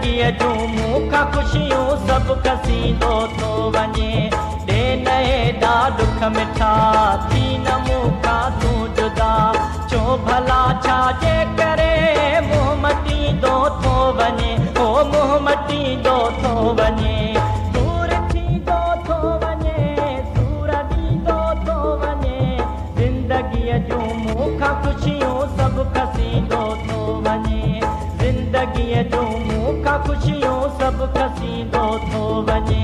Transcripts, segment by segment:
ज़िंदगीअ जूं मूंखां ख़ुशियूं सभु खसींदो थो वञे। ॾे न हेॾा दुख मिठा थी न मूंखां तूं जुदा, छो भला छाजे करे मुंहुं मटींदो थो वञे, ओ मुंहुं मटींदो थो वञे। दूर थींदो थो वञे, सूर ॾींदो थो वञे, ज़िंदगीअ जूं मूंखां ख़ुशियूं सभु खसींदो थो वञे। ज़िंदगीअ जूं मूंखां ख़ुशियूं सभु खसींदो थो वञे।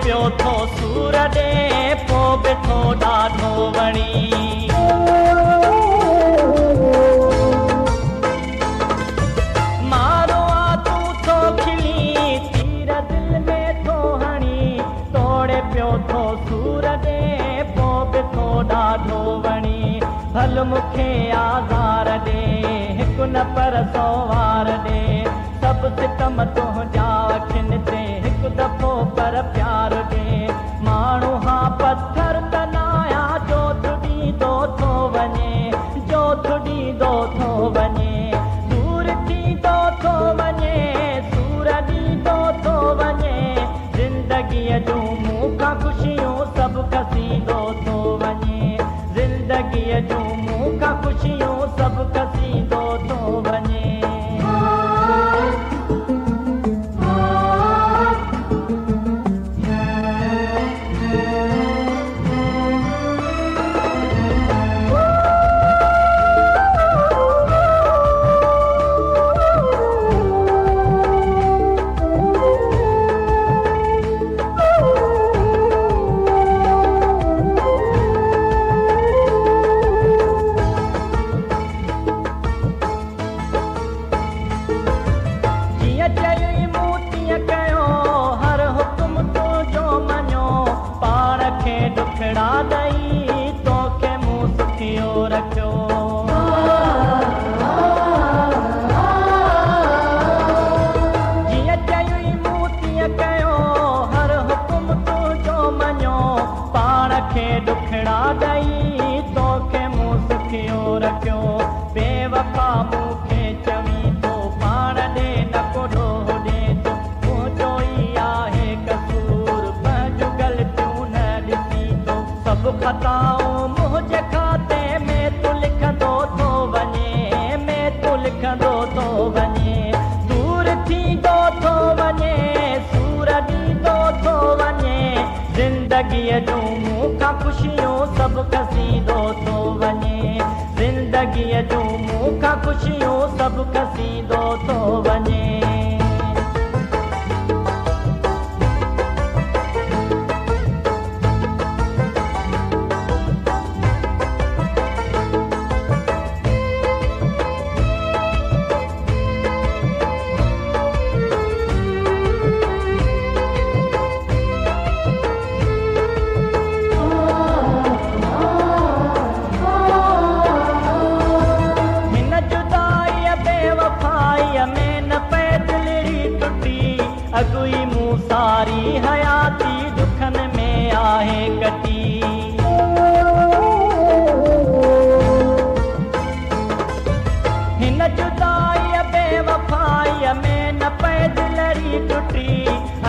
पियो थो सूर ॾे पोइ बि थो ॾाढो वणी, मारो आ तूं थो खिली तीर दिल में थो हणी, तोड़े पियो थो सूर ॾे पोइ बि थो ॾाढो वणी। भल मूंखे आज़ार ॾे हिकु न पर सौ वार ॾे, सभु सितम तुंहिंजा अखियुनि ते हिकु दफ़ो पर प्यार ॾे। माण्हू हा पत्थर त नाया जोत ॾींदो थो वञे, जोत ॾींदो थो वञे। दूर थींदो थो वञे, सूर ॾींदो थो वञे, ज़िंदगीअ जूं मूंखां ख़ुशियूं सभु खसींदो थो वञे। ज़िंदगीअ जूं मूंखां ख़ुशियूं सभु खसींदो थो वञे। दुखड़ा ॾई तोखे मूं सुखियो रखियो, जीअं चयुई मूं तीअं कयो, हर हुकुम तुंहिंजो मञो। पाण खे दुखड़ा ॾई तोखे मूं सुखियो रखियो, बेवफा मूंखे चवी थो पाण ॾे न को ॾोह ॾे थो, मुंहिंजो ई आहे कसूर पंहिंजूं ग़लतियूं न ॾिसी थो। सभु ख़ताऊं मुंहिंजे खाते में तूं लिखंदो थो वञे, में तूं लिखंदो थो वञे। दूर थींदो थो वञे, सूर ॾींदो थो वञे, ज़िंदगीअ जूं मूंखां ख़ुशियूं सभु खसींदो थो वञे। ज़िंदगीअ जूं मूंखां ख़ुशियूं सभु खसींदो थो वञे। अगुई मूं सारी हयाती दुखनि में आहे कटी, हिन जुदाईअ बेवफाईअ में न पए दिलरी टुटी।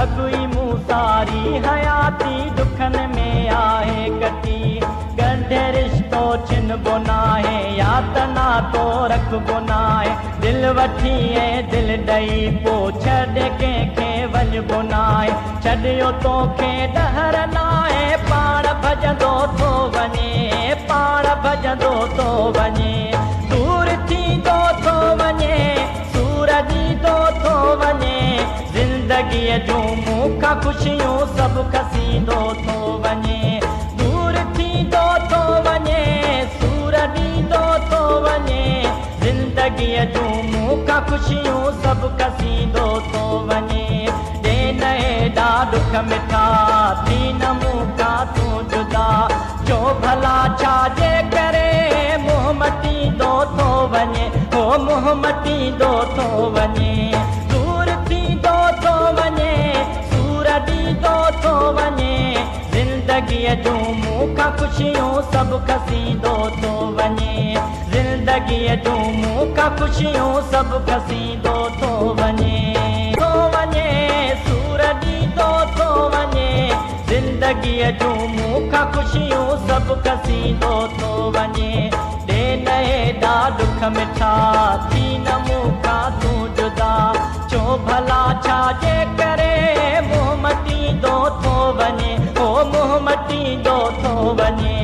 अगुई मूं सारी हयाती दुखनि में आहे कटी, ॻंढे रिश्तो छिनबो नाहे, यातना तो रखबो नाहे, दिल वठी ऐं दिल ॾेई पोइ छॾे कंहिंखे वञबो नाहे। छॾियो तोखे डहर नाहे, पाण भॼंदो थो वञे, पाण भॼंदो थो वञे। दूर थींदो थो वञे, सूर ॾींदो थो वञे, ज़िंदगीअ जूं मूंखां ख़ुशियूं सभु खसींदो थो वञे। दूर थींदो थो वञे, सूर ॾींदो थो वञे, ज़िंदगी ज़िंदगीअ जूं मूंखां ख़ुशियूं सभु कसींदो थो वञे ॾे न हेॾा दुख मिठा थी न मूंखां तूं जुदा छो भला छाजे करे मुंहुं मटींदो थो वञे हो मुंहुं मटींदो थो वञे दूर थींदो थो वञे सूर ॾींदो थो वञे ज़िंदगीअ जूं मूंखां ख़ुशियूं सभु खसींदो थो वञे ज़िंदगीअ जूं मूंखां ख़ुशियूं सभु खसींदो थो वञे सूर ॾींदो थो वञे ज़िंदगीअ जूं मूंखां ख़ुशियूं सभु खसींदो थो वञे ॾे न हेॾा दुख मिठा थी न मूंखां तूं जुदा छो भला छाजे करे मुंहुं मटींदो थो वञे हो मुंहुं मटींदो थो वञे